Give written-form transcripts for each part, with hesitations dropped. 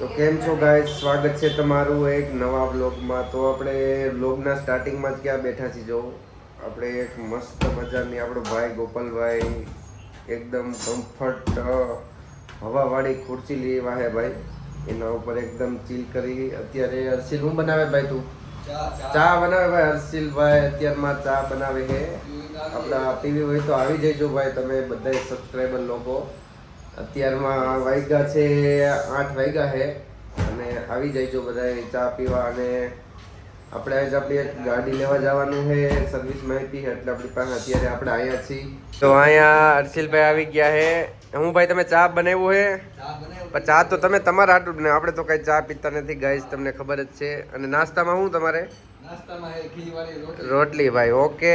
તો કેમ છો ગાઈસ, સ્વાગત છે તમારું એક નવા વ્લોગમાં. તો આપણે વ્લોગના સ્ટાર્ટિંગમાં જ ક્યાં બેઠા છીએ જો આપણે એક મસ્ત મજાની આપણો ભાઈ ગોપાલભાઈ એકદમ કમ્ફર્ટ હવાવાળી ખુરશી લેવા હે ભાઈ, એના ઉપર એકદમ ચીલ કરી. અત્યારે હર્ષિલ હું બનાવે ભાઈ? તું ચા બનાવે ભાઈ. હર્ષિલભાઈ અત્યારમાં ચા બનાવે છે. આપણા પીવી હોય તો આવી જજો ભાઈ તમે બધા સબસ્ક્રાઈબર લોકો. અત્યારમાં વાગ્યા છે 8 વાગ્યા છે અને આવી જઈજો બધા ચા પીવા. અને આપણે આજ આપણી એક ગાડી લેવા જવાનું છે, સર્વિસ માહિતી છે, એટલે આપણી પાસે અત્યારે આપણે અહીંયા છીએ. તો અહીંયા હર્ષિલભાઈ આવી ગયા છે. હું ભાઈ તમે ચા બનાવ્યું છે? પણ ચા તો તમે તમારા હાટું જ ને, આપણે તો કઈ ચા પીતા નથી ગાઈસ, તમને ખબર જ છે. અને નાસ્તામાં શું તમારે? नाश्ता में घी वाली रोटली भाई. ओके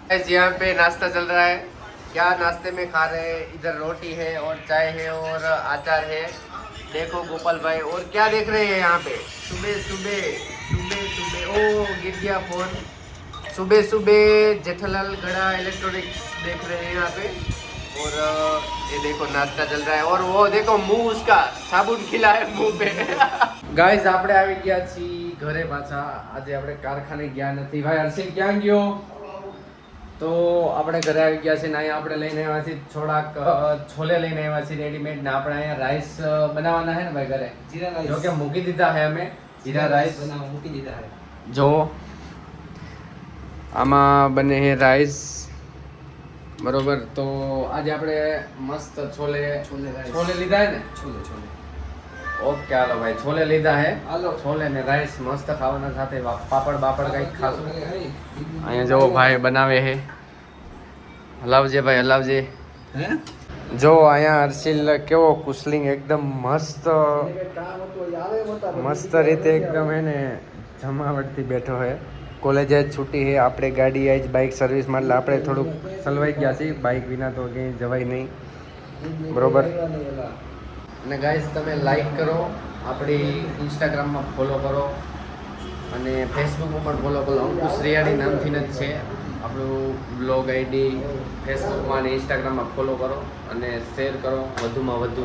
गाइस, यहाँ पे नाश्ता चल रहा है. क्या नाश्ते में खा रहे हैं? इधर रोटी है और चाय है और अचार है. देखो गोपाल भाई, और क्या देख रहे हैं यहाँ पे? सुबह सुबह ओ गिर गया फोन. सुबह सुबह जेठालाल गड़ा इलेक्ट्रॉनिक्स देख रहे हैं यहाँ पे. और ये देखो नाश्ता चल रहा है और वो देखो मुंह उसका साबुन खिला है मुंह पे. गाइस આપણે આવી ગયા છીએ ઘરે પાછા. આજે આપણે કારખાને ગયા નથી ભાઈ. હર્ષિલ ક્યાં ગયો? તો આપણે ઘરે આવી ગયા છીએ ને અહીંયા આપણે લઈને આવ્યા છીએ થોડાક છોલે લઈને આવ્યા છીએ રેડીમેડ. ને આપણે અહીંયા રાઈસ બનાવવાના છે ને ભાઈ ઘરે. जीरा राइस જો કે મૂકી દીધા છે અમે જીરા રાઈસ. बनाओ मुकी दीदा है જો આમાં બને છે રાઈસ બરોબર. તો આજે આપણે મસ્ત છોલે छोले राइस છોલે લીધા છે ને? छोले छोले ઓકે હાલો ભાઈ, છોલે લીધા હે. હાલો. છોલે ને રાઈસ મસ્ત ખાવાના, સાથે પાપડ બાપડ કંઈક ખાશું. हैं અહીંયા જો ભાઈ બનાવે છે. હલાવજે ભાઈ હલાવજે. જો અહીંયા હર્ષિલ કેવો કુસલિંગ એકદમ મસ્ત काम तो याद है मत મસ્ત રીતે એકદમ એને જમાવટથી બેઠો છે. કોલેજ જ છૂટી છે, આપણે ગાડી આજ બાઇક સર્વિસમાં, એટલે આપણે થોડુંક સલવાઈ ગયા છીએ. બાઇક વિના તો ક્યાંય જવાય નહીં બરોબર. અને ગાઈઝ તમે લાઈક કરો, આપણી ઇન્સ્ટાગ્રામમાં ફોલો કરો અને ફેસબુકમાં પણ ફોલો કરો. અંકુશ રિયાડી નામથી જ છે આપણું બ્લોગ આઈડી. ફેસબુકમાં અને ઇન્સ્ટાગ્રામમાં ફોલો કરો અને શેર કરો વધુમાં વધુ.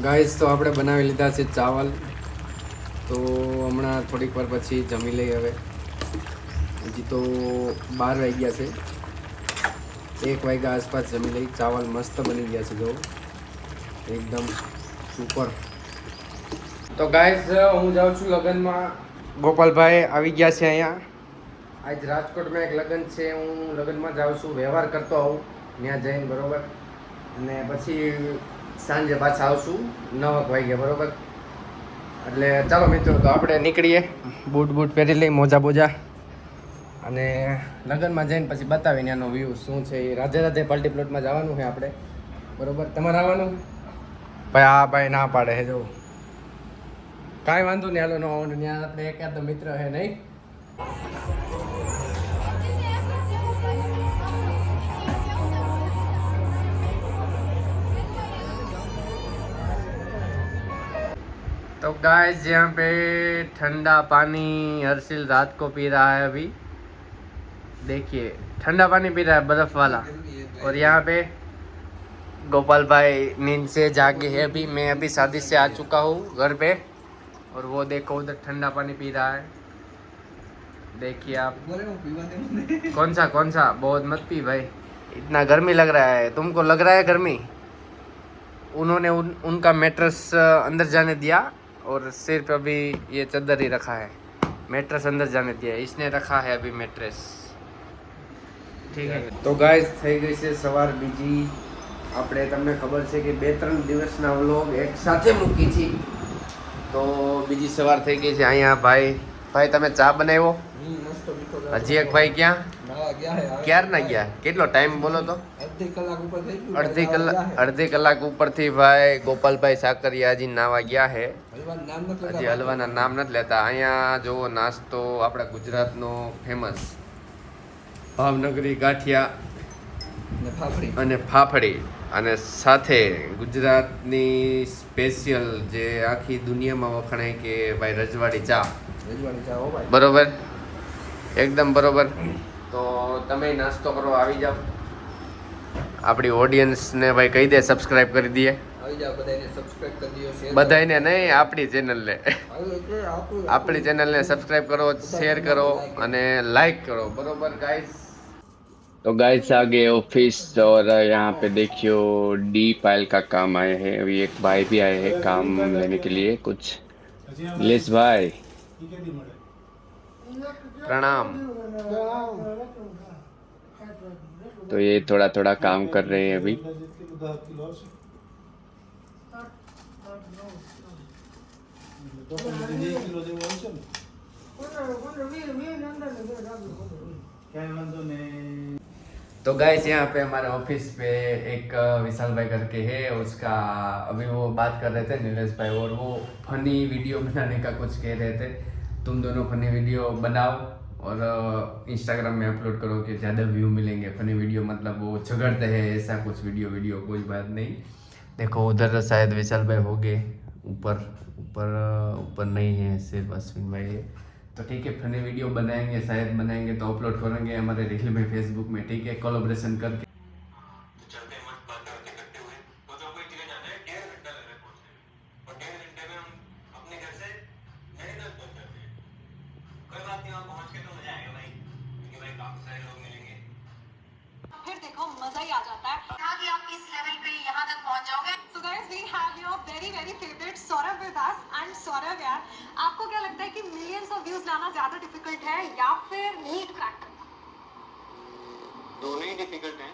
ગાઈઝ તો આપણે બનાવી લીધા છે ચાવલ. તો હમણાં થોડીક વાર પછી જમી લઈએ. હવે હજી તો 12 વાગ્યા છે, 1 વાગ્યા આસપાસ જમી લઈ. ચાવલ મસ્ત બની ગયા છે જો એકદમ સુપર. તો ગાઈઝ હું જાઉં છું લગ્નમાં. ગોપાલભાઈ આવી ગયા છે અહીંયા. આજ રાજકોટમાં એક લગ્ન છે, હું લગ્નમાં જાઉં છું, વ્યવહાર કરતો આવું ત્યાં જઈને બરોબર. અને પછી સાંજે પાછા આવશું 9 વાગે બરોબર. એટલે ચાલો મિત્રો, તો આપણે નીકળીએ. બૂટ પહેરી લઈ, મોજા બોજા, અને લગ્નમાં જઈને પછી બતાવીને એનો વ્યૂ શું છે. એ રાધે રાધે પલ્ટી પ્લોટમાં જવાનું છે આપણે બરોબર. તમારે આવવાનું ભાઈ? આ ભાઈ ના પાડે છે જો. કાંઈ વાંધો નહીં, હાલો ન આવવાનું. ત્યાં આપણે એકાદ મિત્ર છે નહીં. तो गाइस यहाँ पे ठंडा पानी हर्षिल रात को पी रहा है. अभी देखिए ठंडा पानी पी रहा है बर्फ वाला. और यहाँ पे गोपाल भाई नींद से जागे है अभी. मैं अभी शादी से आ चुका हूँ घर पे. और वो देखो उधर ठंडा पानी पी रहा है. देखिए आप. कौन सा बहुत मत पी भाई, इतना गर्मी लग रहा है. तुमको लग रहा है गर्मी? उन्होंने उनका मैट्रेस अंदर जाने दिया और सिर पे अभी ये चादर ही रखा है. मैट्रेस अंदर जाने दिया, इसने रखा है अभी मैट्रेस. ठीक है. તો ગાઈસ થઈ ગઈ છે સવાર બીજી. આપણે તમને ખબર છે કે 2-3 દિવસના વ્લોગ એક સાથે મૂકી છે. તો બીજી સવાર થઈ ગઈ છે. અહીંયા ભાઈ તમે ચા બનાવ્યો? मस्त मीठो હજી એક ભાઈ ક્યાં? ना गया है ક્યારના ગયા? કેટલો ટાઈમ બોલો તો? आधी कलाक ऊपर થઈ ગયું. અડધી કલાક ઉપરથી ભાઈ ગોપાલભાઈ સાકરિયા હજી નાવા ગયા છે. હલવાનું નામ નથી લેતા. હજી હલવાના નામ નથી લેતા. અહીંયા જોવો નાસ્તો આપણા ગુજરાતનો ફેમસ ભાવનગરી ગાંઠિયા ને ફાફડી અને ફાફડી, અને સાથે ગુજરાતની સ્પેશિયલ જે આખી દુનિયામાં વખણાય કે ભાઈ રજવાડી ચા. રજવાડી ચા હો ભાઈ. બરોબર, એકદમ બરોબર. તો તમે નાસ્તો કરો, આવી જાઓ. આપણી ઓડિયન્સને ભાઈ કહી દે સબસ્ક્રાઇબ કરી દઈએ. આવી જાવ બધાને સબસ્ક્રાઇબ કરી દિયો શેર બધાને નહીં, આપણી ચેનલને આપણું આપણી ચેનલને સब्सक्राइब करो, शेयर करो અને लाइक करो, बरोबर गाइस। तो गाइस आ गए ऑफिस और यहाँ पे देखियो डी फाइल का काम आए हैं। अभी एक भाई भी आए हैं काम लेने के लिए कुछ। लेस भाई प्रणाम। तो ये थोड़ा थोड़ा काम कर रहे हैं अभी। तो गाइस यहाँ पे हमारे ऑफिस पे एक विशाल भाई करके है, उसका अभी वो बात कर रहे थे नीलेश भाई, और वो फनी वीडियो बनाने का कुछ कह रहे थे। तुम दोनों फनी वीडियो बनाओ और इंस्टाग्राम में अपलोड करो कि ज़्यादा व्यू मिलेंगे। फनी वीडियो मतलब वो झगड़ते हैं ऐसा कुछ वीडियो कोई बात नहीं। देखो उधर शायद विशाल भाई हो गए, ऊपर ऊपर ऊपर नहीं है, सिर्फ अश्विन भाई है। तो ठीक है, फनी वीडियो बनाएंगे, शायद बनाएंगे तो अपलोड करेंगे हमारे रील में, फेसबुक में, ठीक है, कोलैबोरेशन करके। फिर देखो मजा ही आ जाता है कि आप इस लेवल पे यहाँ तक पहुँच जाओगे। So guys, we have your very favorite Saurabh with us and Saurabh यार, आपको क्या लगता है कि मिलियंस ऑफ व्यूज लाना ज्यादा डिफिकल्ट है या फिर नीट क्रैक करना? दोनों ही डिफिकल्ट हैं,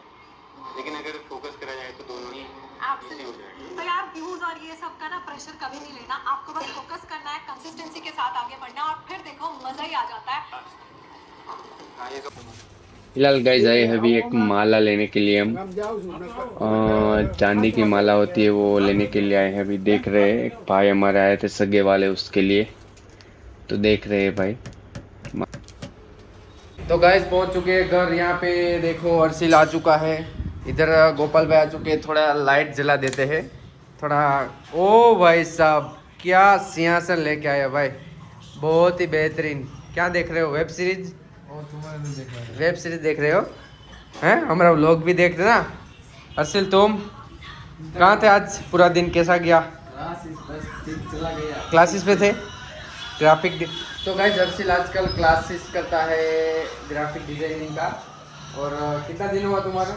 लेकिन अगर फोकस करा जाए तो दोनों ही easy हो जाएगा। तो यार व्यूज और ये सब का ना प्रेशर कभी नहीं लेना, आपको बस फोकस करना है, कंसिस्टेंसी के साथ आगे बढ़ना है और फिर देखो मजा ही आ जाता है। हाँ ये तो फिलहाल गाइस आए हैं अभी एक माला लेने के लिए हम, चांदी की माला होती है वो लेने के लिए आए हैं। अभी देख रहे हैं, एक भाई हमारे आए थे सगे वाले, उसके लिए तो देख रहे हैं भाई। तो गाइस पहुंच चुके हैं घर। यहाँ पे देखो अर्शिल आ चुका है, इधर गोपाल भाई आ चुके हैं। थोड़ा लाइट जला देते हैं थोड़ा। ओ भाई साहब क्या सिंहासन लेके आए भाई, बहुत ही बेहतरीन। क्या देख रहे हो, वेब सीरीज? वेब सीरीज देख रहे हो हैं? हमारा व्लॉग भी देख रहे ना। अर्शिल तुम कहाँ थे आज, पूरा दिन कैसा गया? चला गया क्लासेस पे थे, ग्राफिक। तो गाइस अर्शिल आजकल क्लासेस करता है ग्राफिक डिजाइनिंग का। और कितना दिन हुआ तुम्हारा?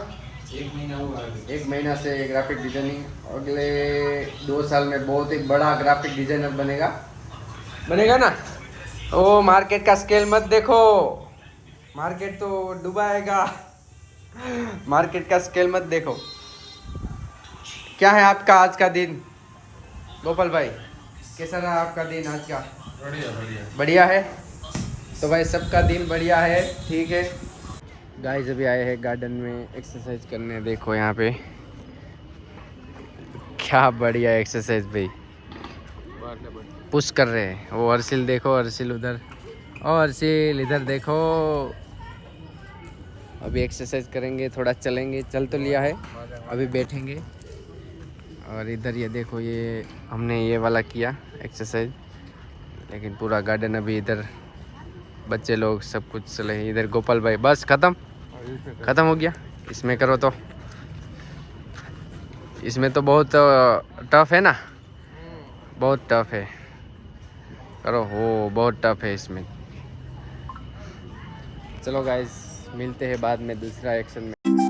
1 महीना हुआ। 1 महीना से ग्राफिक डिजाइनिंग। अगले 2 साल में बहुत ही बड़ा ग्राफिक डिजाइनर बनेगा ना। ओ मार्केट का स्केल मत देखो, मार्केट तो डुबाएगा। मार्केट का स्केल मत देखो। क्या है आपका आज का दिन गोपाल भाई, कैसा रहा आपका दिन आज का? बढ़िया है। तो भाई सबका दिन बढ़िया है, ठीक है। गाइस अभी आए हैं गार्डन में एक्सरसाइज करने। देखो यहाँ पे क्या बढ़िया एक्सरसाइज भाई, पुश कर रहे हैं। वो अर्शिल देखो, अर्शिल उधर, और अर्शिल इधर देखो। अभी एक्सरसाइज करेंगे, थोड़ा चलेंगे, चल तो लिया है, अभी बैठेंगे। और इधर ये देखो, ये हमने ये वाला किया एक्सरसाइज, लेकिन पूरा गार्डन अभी इधर बच्चे लोग सब कुछ चले। इधर गोपाल भाई बस ख़त्म हो गया। इसमें करो तो, इसमें तो बहुत टफ है ना, बहुत टफ है, करो हो, बहुत टफ है इसमें। चलो गाइस मिलते हैं बाद में दूसरा एक्शन में।